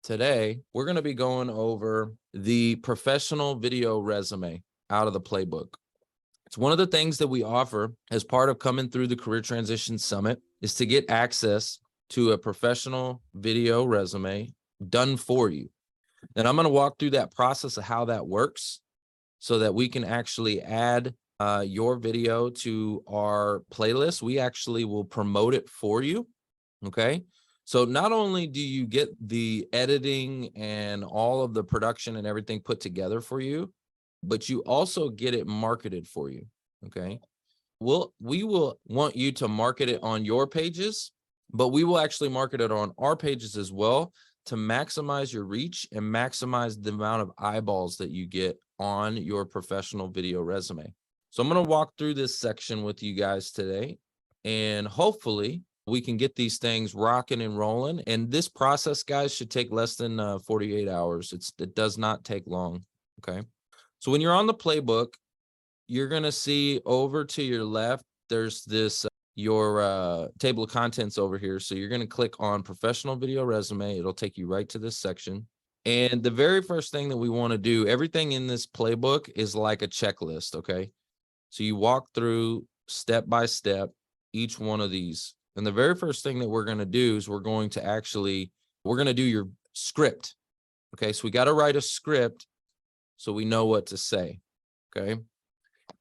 Today, we're going to be going over the professional video resume out of the playbook. It's one of the things that we offer as part of coming through the Career Transition Summit is to get access to a professional video resume done for you. And I'm going to walk through that process of how that works so that we can actually add your video to our playlist. We actually will promote it for you. Okay. So not only do you get the editing and all of the production and everything put together for you, but you also get it marketed for you. Okay. We will want you to market it on your pages, but we will actually market it on our pages as well to maximize your reach and maximize the amount of eyeballs that you get on your professional video resume. So I'm going to walk through this section with you guys today, and hopefully we can get these things rocking and rolling. And this process, guys, should take less than 48 hours. It does not take long. Okay. So when you're on the playbook, you're going to see over to your left, there's this, your table of contents over here. So you're going to click on professional video resume. It'll take you right to this section. And the very first thing that we want to do, everything in this playbook is like a checklist. Okay. So you walk through step by step, each one of these. And the very first thing that we're going to do is we're going to do your script. Okay. So we got to write a script so we know what to say. Okay.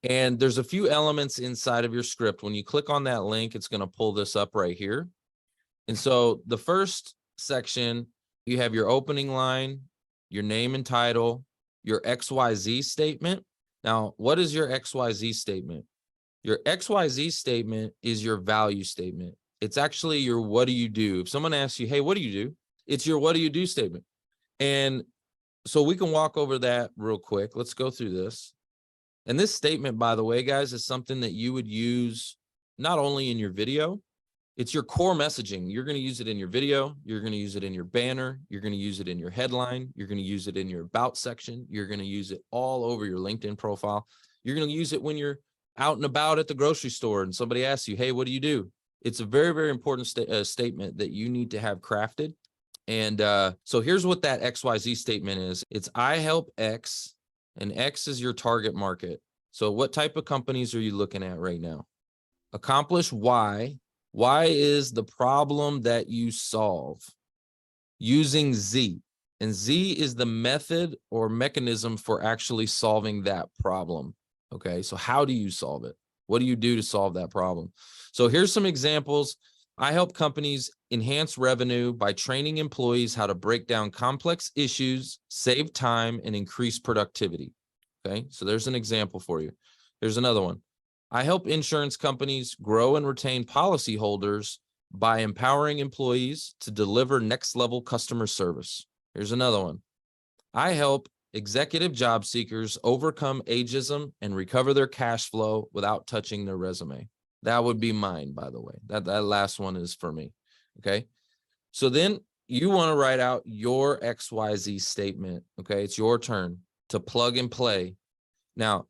And there's a few elements inside of your script. When you click on that link, it's going to pull this up right here. And so the first section, you have your opening line, your name and title, your XYZ statement. Now, what is your XYZ statement? Your XYZ statement is your value statement. It's actually your what do you do? If someone asks you, hey, what do you do? It's your what do you do statement. And so we can walk over that real quick. Let's go through this. And this statement, by the way, guys, is something that you would use not only in your video, it's your core messaging. You're going to use it in your video. You're going to use it in your banner. You're going to use it in your headline. You're going to use it in your about section. You're going to use it all over your LinkedIn profile. You're going to use it when you're out and about at the grocery store and somebody asks you, hey, what do you do? It's a very, very important statement that you need to have crafted. And so here's what that XYZ statement is. It's I help X, and X is your target market. So what type of companies are you looking at right now? Accomplish Y. Y is the problem that you solve using Z. And Z is the method or mechanism for actually solving that problem. Okay, so how do you solve it? What do you do to solve that problem? So here's some examples. I help companies enhance revenue by training employees how to break down complex issues, save time, and increase productivity. Okay, so there's an example for you. Here's another one. I help insurance companies grow and retain policyholders by empowering employees to deliver next-level customer service. Here's another one. I help executive job seekers overcome ageism and recover their cash flow without touching their resume. That would be mine, by the way. That last one is for me. Okay. So then you want to write out your XYZ statement. Okay. It's your turn to plug and play. Now,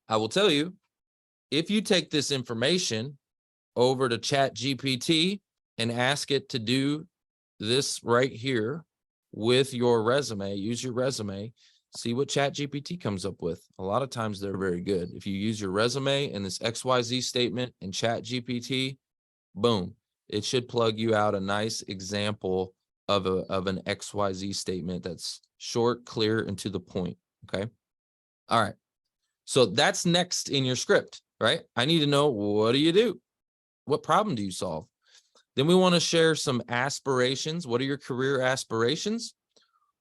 I will tell you, if you take this information over to ChatGPT and ask it to do this right here with your resume, use your resume, see what ChatGPT comes up with. A lot of times they're very good. If you use your resume and this XYZ statement and ChatGPT, boom, it should plug you out a nice example of an XYZ statement that's short, clear, and to the point. Okay. All right. So that's next in your script, right? I need to know, what do you do? What problem do you solve? Then we want to share some aspirations. What are your career aspirations?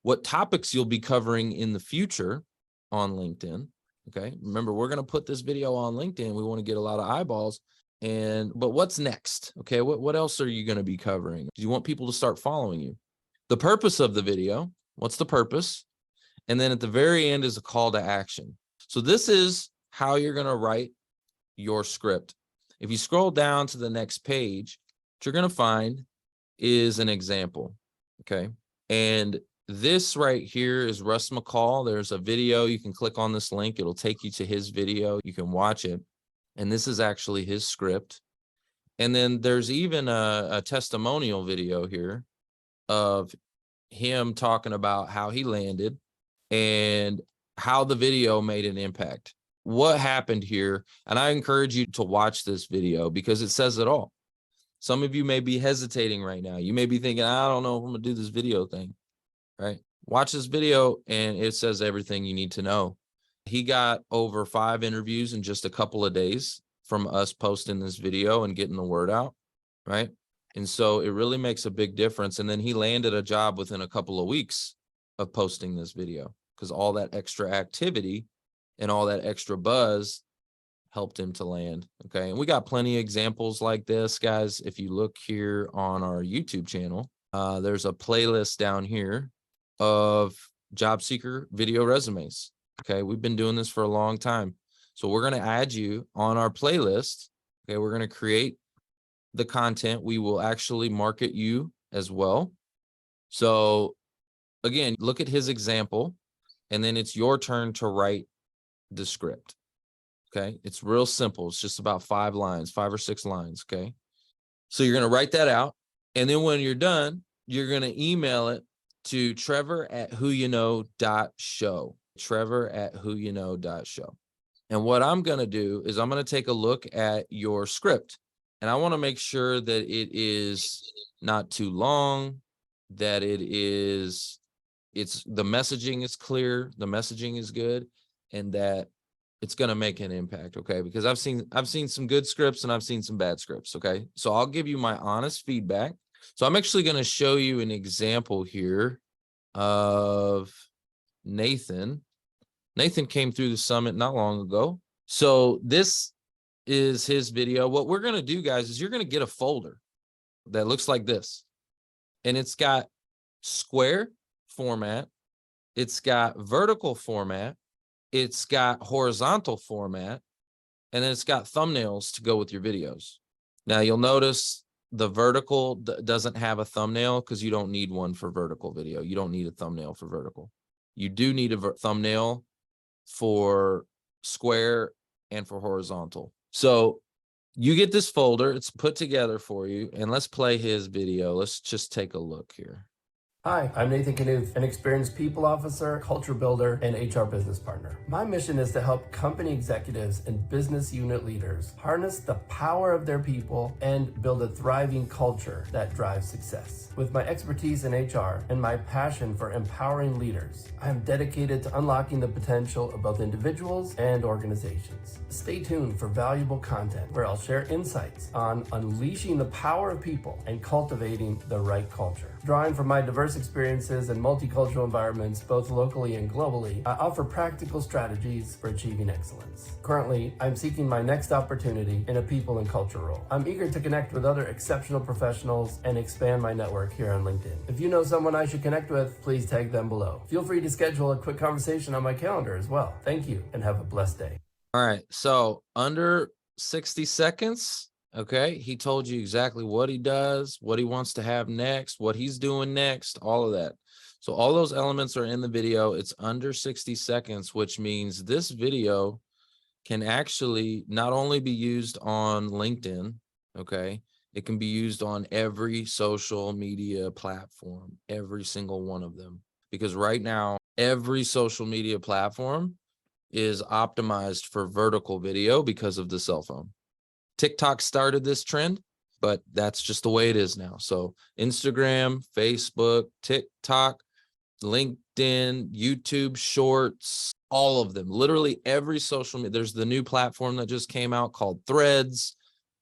What topics you'll be covering in the future on LinkedIn. Okay. Remember, we're going to put this video on LinkedIn. We want to get a lot of eyeballs. But what's next? Okay. What else are you going to be covering? Do you want people to start following you? The purpose of the video. What's the purpose? And then at the very end is a call to action. So this is how you're going to write your script. If you scroll down to the next page, what you're going to find is an example. Okay. And this right here is Russ McCall. There's a video. You can click on this link. It'll take you to his video. You can watch it. And this is actually his script. And then there's even a testimonial video here of him talking about how he landed and how the video made an impact. What happened here? And I encourage you to watch this video because it says it all. Some of you may be hesitating right now. You may be thinking, I don't know if I'm gonna do this video thing, right? Watch this video and it says everything you need to know. He got over 5 interviews in just a couple of days from us posting this video and getting the word out, right? And so it really makes a big difference. And then he landed a job within a couple of weeks of posting this video because all that extra activity and all that extra buzz helped him to land. Okay. And we got plenty of examples like this, guys. If you look here on our YouTube channel, there's a playlist down here of job seeker video resumes. Okay. We've been doing this for a long time. So we're going to add you on our playlist. Okay. We're going to create the content. We will actually market you as well. So again, look at his example, and then it's your turn to write the script. Okay. It's real simple. It's just about 5 lines, 5 or 6 lines. Okay. So you're going to write that out. And then when you're done, you're going to email it to trevor@whoyouknow.show, trevor@whoyouknow.show. And what I'm going to do is I'm going to take a look at your script, and I want to make sure that it is not too long, that the messaging is clear, the messaging is good, and that it's going to make an impact. Okay. Because I've seen some good scripts and I've seen some bad scripts. Okay. So I'll give you my honest feedback. So I'm actually going to show you an example here of Nathan. Nathan came through the summit not long ago. So this is his video. What we're going to do, guys, is you're going to get a folder that looks like this. And it's got square format. It's got vertical format. It's got horizontal format, and then it's got thumbnails to go with your videos. Now you'll notice the vertical doesn't have a thumbnail because you don't need one for vertical video. You don't need a thumbnail for vertical. You do need a thumbnail for square and for horizontal. So you get this folder, it's put together for you, and let's play his video. Let's just take a look here. Hi, I'm Nathan Knuth, an experienced people officer, culture builder, and HR business partner. My mission is to help company executives and business unit leaders harness the power of their people and build a thriving culture that drives success. With my expertise in HR and my passion for empowering leaders, I am dedicated to unlocking the potential of both individuals and organizations. Stay tuned for valuable content where I'll share insights on unleashing the power of people and cultivating the right culture. Drawing from my diverse experiences in multicultural environments, both locally and globally, I offer practical strategies for achieving excellence. Currently, I'm seeking my next opportunity in a people and culture role. I'm eager to connect with other exceptional professionals and expand my network here on LinkedIn. If you know someone I should connect with, please tag them below. Feel free to schedule a quick conversation on my calendar as well. Thank you and have a blessed day. All right. So under 60 seconds, okay, he told you exactly what he does, what he wants to have next, what he's doing next, all of that. So all those elements are in the video. It's under 60 seconds, which means this video can actually not only be used on LinkedIn, okay, it can be used on every social media platform, every single one of them. Because right now, every social media platform is optimized for vertical video because of the cell phone. TikTok started this trend, but that's just the way it is now. So Instagram, Facebook, TikTok, LinkedIn, YouTube Shorts, all of them, literally every social media. There's the new platform that just came out called Threads.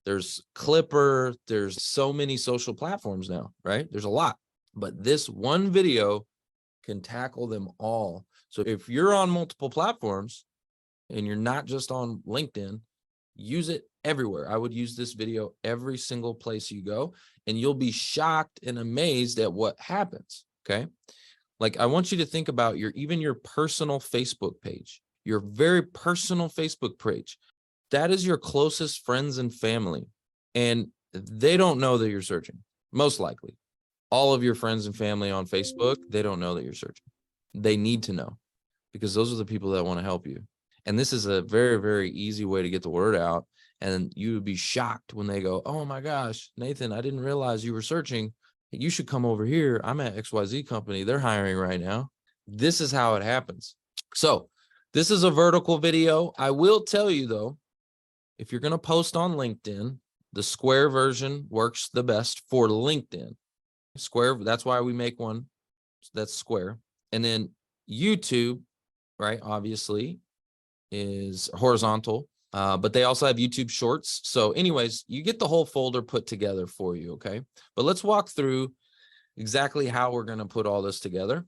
There's Clipper. There's so many social platforms now, right? There's a lot, but this one video can tackle them all. So if you're on multiple platforms and you're not just on LinkedIn, use it everywhere. I would use this video every single place you go, and you'll be shocked and amazed at what happens. Okay. Like I want you to think about even your personal Facebook page, your very personal Facebook page. That is your closest friends and family. And they don't know that you're searching, most likely. All of your friends and family on Facebook, they don't know that you're searching. They need to know because those are the people that want to help you. And this is a very, very easy way to get the word out. And you would be shocked when they go, oh my gosh, Nathan, I didn't realize you were searching. You should come over here. I'm at XYZ company. They're hiring right now. This is how it happens. So this is a vertical video. I will tell you though, if you're going to post on LinkedIn, the square version works the best for LinkedIn. Square, that's why we make one that's square. And then YouTube, right, obviously is horizontal, but they also have YouTube Shorts. So anyways, you get the whole folder put together for you, okay? But let's walk through exactly how we're going to put all this together.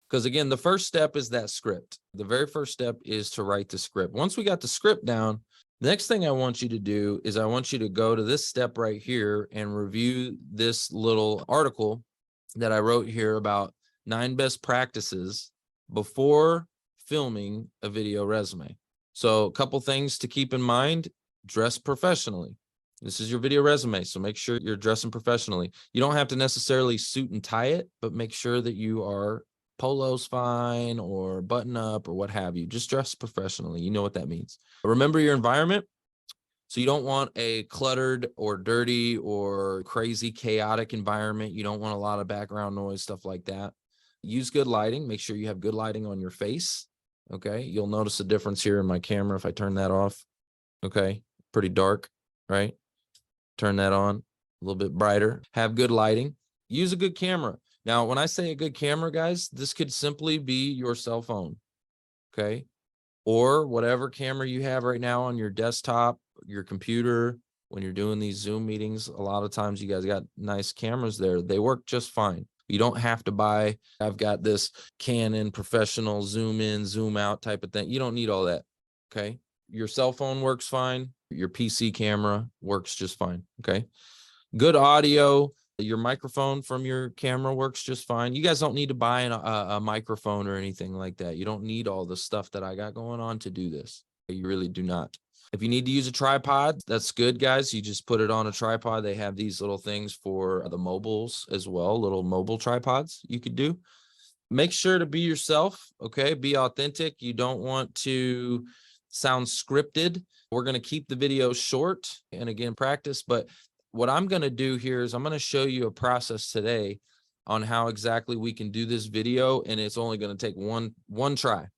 Because again, the first step is that script. The very first step is to write the script. Once we got the script down, the next thing I want you to do is I want you to go to this step right here and review this little article that I wrote here about 9 best practices before filming a video resume. So a couple things to keep in mind: dress professionally. This is your video resume, so make sure you're dressing professionally. You don't have to necessarily suit and tie it, but make sure that you are polo's fine, or button up, or what have you. Just dress professionally. You know what that means. Remember your environment. So you don't want a cluttered or dirty or crazy chaotic environment. You don't want a lot of background noise, stuff like that. Use good lighting. Make sure you have good lighting on your face. Okay. You'll notice a difference here in my camera if I turn that off. Okay. Pretty dark, right? Turn that on a little bit brighter. Have good lighting. Use a good camera. Now, when I say a good camera, guys, this could simply be your cell phone. Okay. Or whatever camera you have right now on your desktop, your computer. When you're doing these Zoom meetings, a lot of times you guys got nice cameras there. They work just fine. You don't have to buy, I've got this Canon professional zoom in, zoom out type of thing. You don't need all that. Okay. Your cell phone works fine. Your PC camera works just fine. Okay. Good audio. Your microphone from your camera works just fine. You guys don't need to buy a microphone or anything like that. You don't need all the stuff that I got going on to do this. You really do not. If you need to use a tripod, that's good, guys. You just put it on a tripod. They have these little things for the mobiles as well, little mobile tripods you could do. Make sure to be yourself, okay? Be authentic. You don't want to sound scripted. We're going to keep the video short and again, practice, but what I'm going to do here is I'm going to show you a process today on how exactly we can do this video. And it's only going to take one try.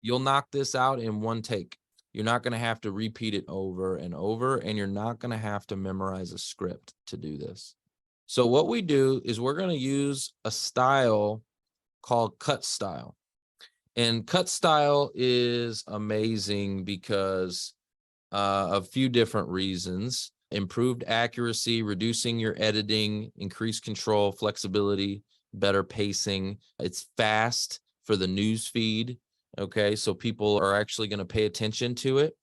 You'll knock this out in one take. You're not going to have to repeat it over and over, and you're not going to have to memorize a script to do this. So what we do is we're going to use a style called cut style. And cut style is amazing because of a few different reasons. Improved accuracy, reducing your editing, increased control, flexibility, better pacing. It's fast for the news feed. Okay, so people are actually going to pay attention to it.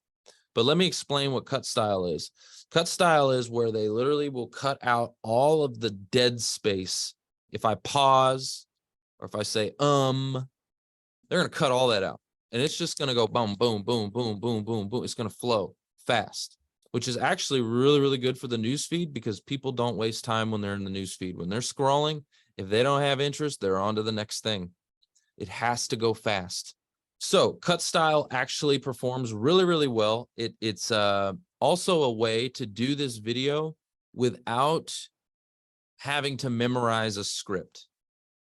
But let me explain what cut style is. Cut style is where they literally will cut out all of the dead space. If I pause or if I say they're going to cut all that out. And it's just going to go boom, boom, boom, boom, boom, boom, boom. It's going to flow fast, which is actually really, really good for the newsfeed because people don't waste time when they're in the newsfeed. When they're scrolling, if they don't have interest, they're on to the next thing. It has to go fast. So cut style actually performs really, really well. It's also a way to do this video without having to memorize a script.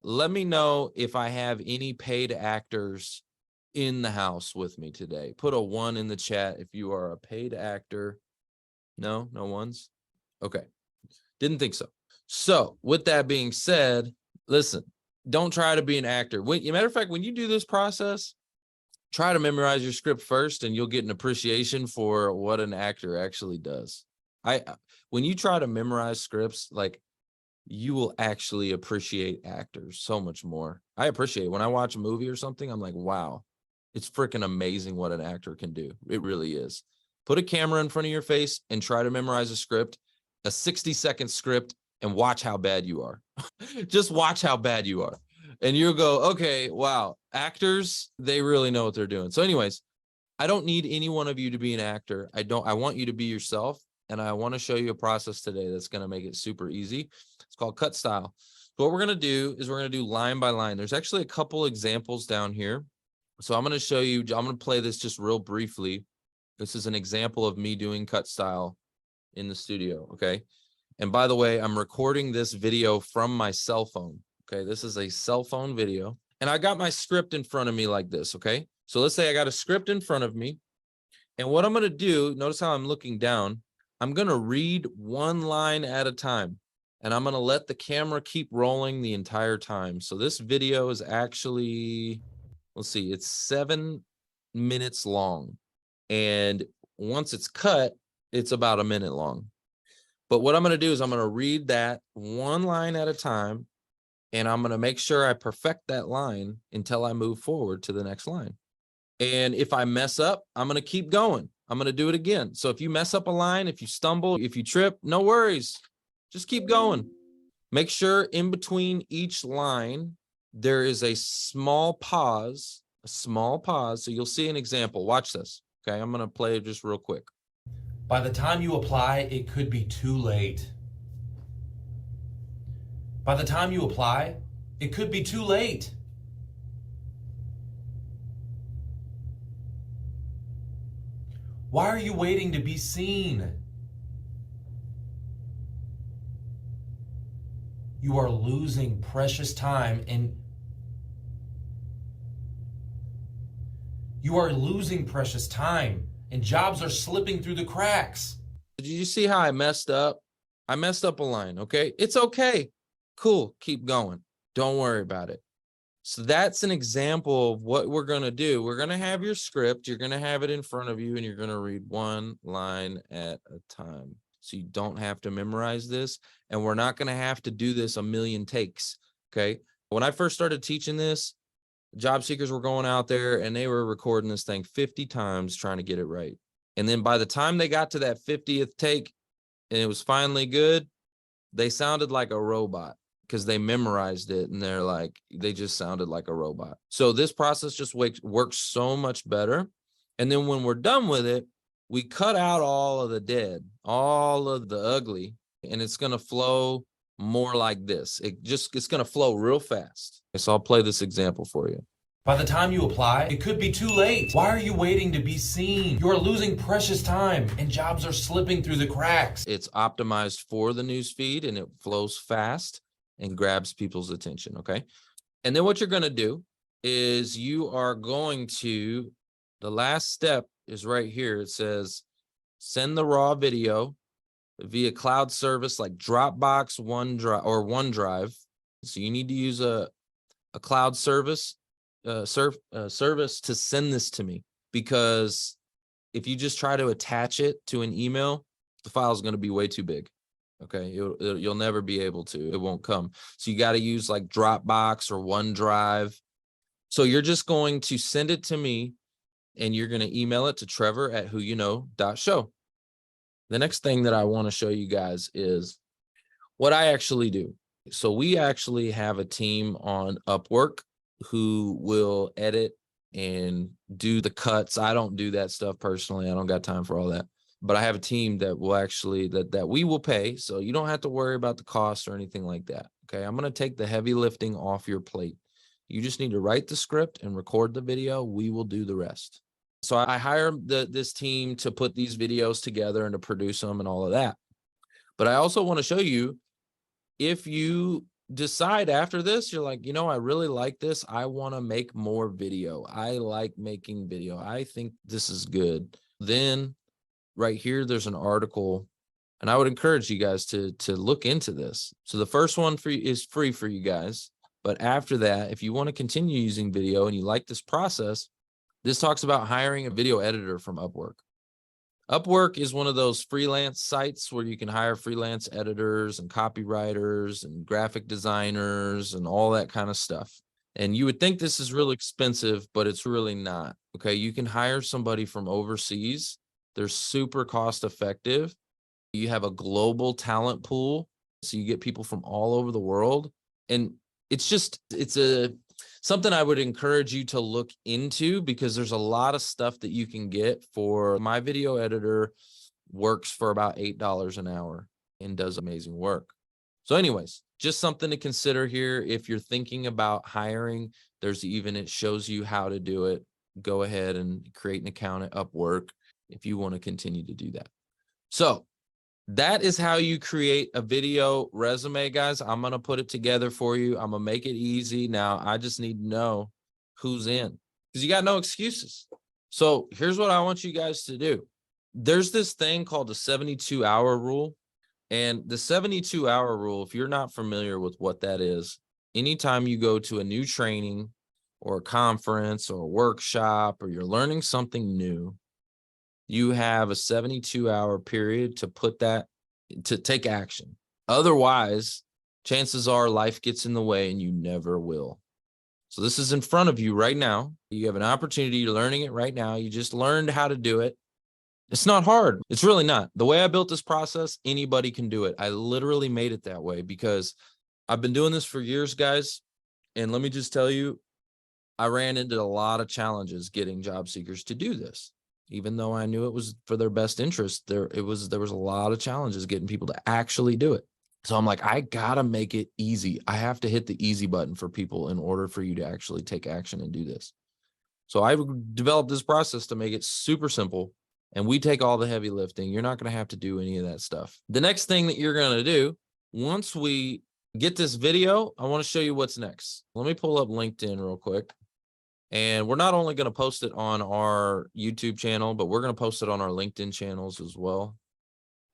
Let me know if I have any paid actors in the house with me today. Put a 1 in the chat if you are a paid actor. No ones? Okay. Didn't think so. So with that being said, listen, don't try to be an actor. Matter of fact, when you do this process, try to memorize your script first and you'll get an appreciation for what an actor actually does. When you try to memorize scripts, like, you will actually appreciate actors so much more. I appreciate when I watch a movie or something, I'm like, wow, it's freaking amazing what an actor can do. It really is. Put a camera in front of your face and try to memorize a script, a 60-second script, and watch how bad you are. Just watch how bad you are. And you'll go, okay, wow, actors, they really know what they're doing. So anyways, I don't need any one of you to be an actor. I want you to be yourself. And I want to show you a process today that's going to make it super easy. It's called cut style. So what we're going to do is we're going to do line by line. There's actually a couple examples down here. So I'm going to show you, I'm going to play this just real briefly. This is an example of me doing cut style in the studio. Okay. And by the way, I'm recording this video from my cell phone. Okay, this is a cell phone video. And I got my script in front of me like this, okay? So let's say I got a script in front of me. And what I'm going to do, notice how I'm looking down. I'm going to read one line at a time. And I'm going to let the camera keep rolling the entire time. So this video is actually, let's see, it's 7 minutes long. And once it's cut, it's about a minute long. But what I'm going to do is I'm going to read that one line at a time. And I'm going to make sure I perfect that line until I move forward to the next line. And if I mess up, I'm going to keep going. I'm going to do it again. So if you mess up a line, if you stumble, if you trip, no worries. Just keep going. Make sure in between each line, there is a small pause. So you'll see an example. Watch this. Okay, I'm going to play it just real quick. By the time you apply, it could be too late. By the time you apply, it could be too late. Why are you waiting to be seen? You are losing precious time and jobs are slipping through the cracks. Did you see how I messed up? I messed up a line, okay? It's okay. Cool, keep going. Don't worry about it. So that's an example of what we're going to do. We're going to have your script. You're going to have it in front of you, and you're going to read one line at a time. So you don't have to memorize this, and we're not going to have to do this a million takes, okay? When I first started teaching this, job seekers were going out there, and they were recording this thing 50 times trying to get it right. And then by the time they got to that 50th take, and it was finally good, they sounded like a robot, because they memorized it and they just sounded like a robot. So this process just works so much better. And then when we're done with it, we cut out all of the dead, all of the ugly, and it's going to flow more like this. It's going to flow real fast. So I'll play this example for you. By the time you apply, it could be too late. Why are you waiting to be seen? You are losing precious time and jobs are slipping through the cracks. It's optimized for the news feed and it flows fast and grabs people's attention, okay? And then what you're going to do is you are going to, the last step is right here. It says, send the raw video via cloud service like Dropbox, OneDrive. So you need to use a cloud service to send this to me, because if you just try to attach it to an email, the file is going to be way too big. Okay, you'll never be able to. It won't come. So you got to use like Dropbox or OneDrive. So you're just going to send it to me, and you're going to email it to trevor@whoyouknow.show. The next thing that I want to show you guys is what I actually do. So we actually have a team on Upwork who will edit and do the cuts. I don't do that stuff personally. I don't got time for all that. But I have a team that will actually, that we will pay. So you don't have to worry about the cost or anything like that. Okay, I'm going to take the heavy lifting off your plate. You just need to write the script and record the video. We will do the rest. So I hire this team to put these videos together and to produce them and all of that. But I also want to show you, if you decide after this, you're like, I really like this. I want to make more video. I like making video. I think this is good. Then right here, there's an article, and I would encourage you guys to look into this. So the first one is free for you guys. But after that, if you want to continue using video and you like this process, this talks about hiring a video editor from Upwork. Upwork is one of those freelance sites where you can hire freelance editors and copywriters and graphic designers and all that kind of stuff. And you would think this is really expensive, but it's really not. Okay, you can hire somebody from overseas. They're super cost effective. You have a global talent pool, so you get people from all over the world. And it's something I would encourage you to look into, because there's a lot of stuff that you can get for. My video editor works for about $8 an hour and does amazing work. So anyways, just something to consider here. If you're thinking about hiring, it shows you how to do it. Go ahead and create an account at Upwork if you want to continue to do that. So That is how you create a video resume, guys. I'm going to put it together for you. I'm going to make it easy. Now, I just need to know who's in because you got no excuses. So here's what I want you guys to do. There's this thing called the 72-hour rule. And the 72-hour rule, if you're not familiar with what that is, anytime you go to a new training or a conference or a workshop or you're learning something new, you have a 72-hour period to take action. Otherwise, chances are life gets in the way and you never will. So this is in front of you right now. You have an opportunity. You're learning it right now. You just learned how to do it. It's not hard. It's really not. The way I built this process, anybody can do it. I literally made it that way because I've been doing this for years, guys. And let me just tell you, I ran into a lot of challenges getting job seekers to do this. Even though I knew it was for their best interest, there was a lot of challenges getting people to actually do it. So I'm like, I gotta make it easy. I have to hit the easy button for people in order for you to actually take action and do this. So I developed this process to make it super simple. And we take all the heavy lifting. You're not going to have to do any of that stuff. The next thing that you're going to do, once we get this video, I want to show you what's next. Let me pull up LinkedIn real quick. And we're not only going to post it on our YouTube channel, but we're going to post it on our LinkedIn channels as well.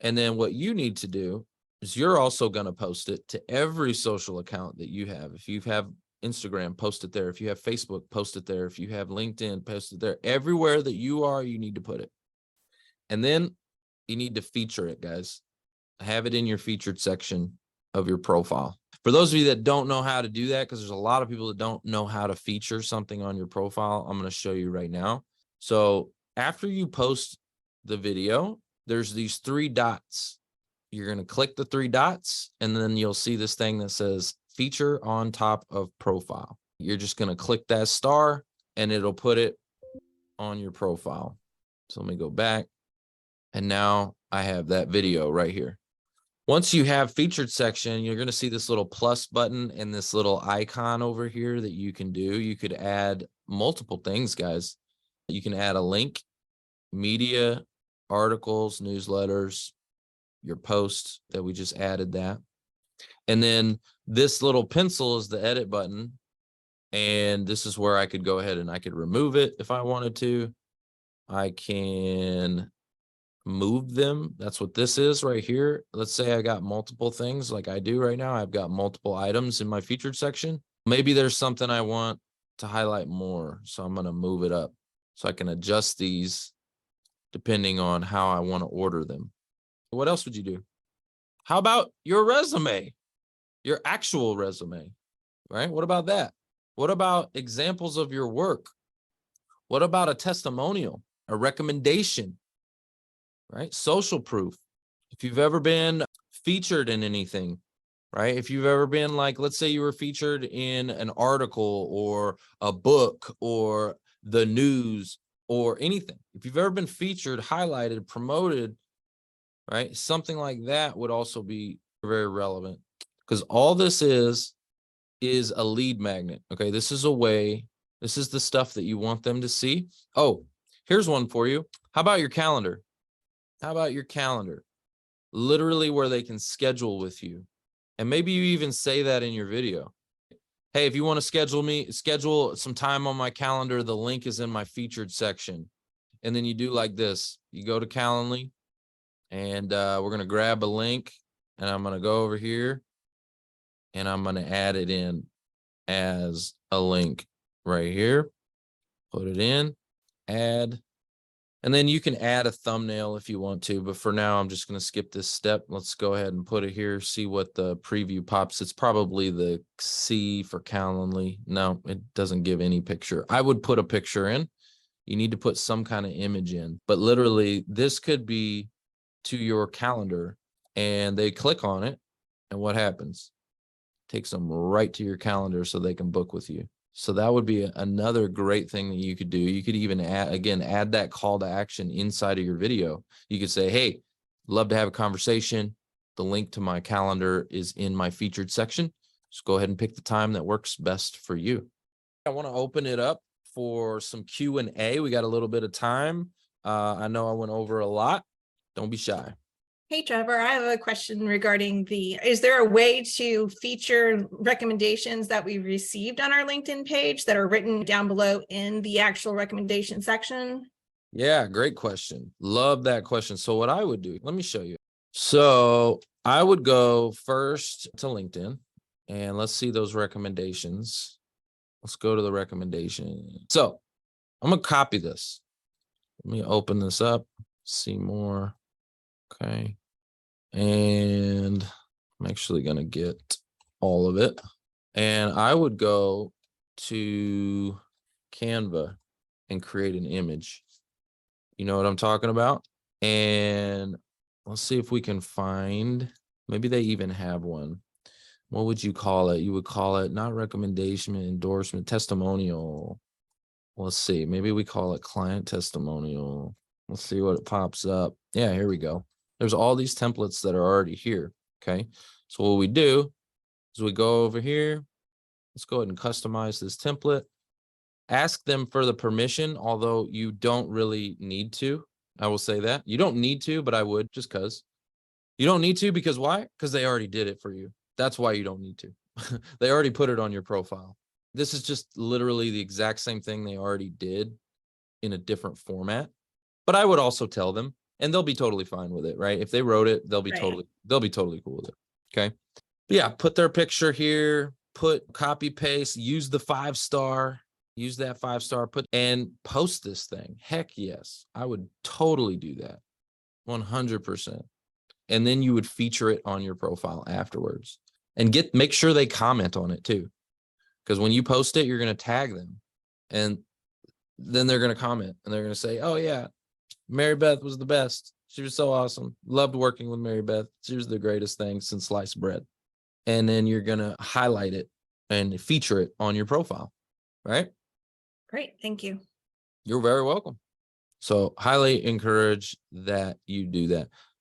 And then what you need to do is you're also going to post it to every social account that you have. If you have Instagram, post it there. If you have Facebook, post it there. If you have LinkedIn, post it there. Everywhere that you are, you need to put it. And then you need to feature it, guys. Have it in your featured section of your profile. For those of you that don't know how to do that, because there's a lot of people that don't know how to feature something on your profile, I'm going to show you right now. So after you post the video, there's these 3 dots. You're going to click the 3 dots, and then you'll see this thing that says feature on top of profile. You're just going to click that star, and it'll put it on your profile. So let me go back. And now I have that video right here. Once you have featured section, you're going to see this little plus button and this little icon over here that you can do. You could add multiple things, guys. You can add a link, media, articles, newsletters, your posts that we just added that. And then this little pencil is the edit button. And this is where I could go ahead and I could remove it if I wanted to. I can move them. That's what this is right here. Let's say I got multiple things like I do right now. I've got multiple items in my featured section. Maybe there's something I want to highlight more. So I'm going to move it up so I can adjust these depending on how I want to order them. What else would you do? How about your resume? Your actual resume, right? What about that? What about examples of your work? What about a testimonial, a recommendation? Right? Social proof. If you've ever been featured in anything, right? If you've ever been like, let's say you were featured in an article or a book or the news or anything. If you've ever been featured, highlighted, promoted, right? Something like that would also be very relevant because all this is a lead magnet. Okay. This is a way, this is the stuff that you want them to see. Oh, here's one for you. How about your calendar? How about your calendar? Literally where they can schedule with you. And maybe you even say that in your video. Hey, if you want to schedule some time on my calendar, the link is in my featured section. And then you do like this. You go to Calendly and we're going to grab a link and I'm going to go over here and I'm going to add it in as a link right here. Put it in, add. And then you can add a thumbnail if you want to, but for now, I'm just going to skip this step. Let's go ahead and put it here, see what the preview pops. It's probably the C for Calendly. No, it doesn't give any picture. I would put a picture in. You need to put some kind of image in, but literally this could be to your calendar and they click on it. And what happens? Takes them right to your calendar so they can book with you. So that would be another great thing that you could do. You could even add that call to action inside of your video. You could say, hey, love to have a conversation. The link to my calendar is in my featured section. Just go ahead and pick the time that works best for you. I want to open it up for some Q&A. We got a little bit of time. I know I went over a lot. Don't be shy. Hey, Trevor, I have a question regarding is there a way to feature recommendations that we received on our LinkedIn page that are written down below in the actual recommendation section? Yeah, great question. Love that question. So what I would do, let me show you. So I would go first to LinkedIn and let's see those recommendations. Let's go to the recommendation. So I'm going to copy this. Let me open this up, see more. Okay. And I'm actually going to get all of it. And I would go to Canva and create an image. You know what I'm talking about? And let's see if we can find, maybe they even have one. What would you call it? You would call it not recommendation, endorsement, testimonial. Let's see. Maybe we call it client testimonial. Let's see what it pops up. Yeah, here we go. There's all these templates that are already here. Okay. So what we do is we go over here. Let's go ahead and customize this template. Ask them for the permission, although you don't really need to. I will say that. You don't need to, but I would just because. You don't need to because why? Because they already did it for you. That's why you don't need to. They already put it on your profile. This is just literally the exact same thing they already did in a different format. But I would also tell them, and they'll be totally fine with it, right? If they wrote it, they'll be totally cool with it. Okay. But yeah, put their picture here, put copy paste, use the 5-star, use that 5-star, and post this thing. Heck yes, I would totally do that. 100%. And then you would feature it on your profile afterwards and make sure they comment on it too. Because when you post it, you're going to tag them and then they're going to comment and they're going to say, oh yeah, Mary Beth was the best. She was so awesome. Loved working with Mary Beth. She was the greatest thing since sliced bread. And then you're going to highlight it and feature it on your profile, right? Great. Thank you. You're very welcome. So highly encourage that you do that.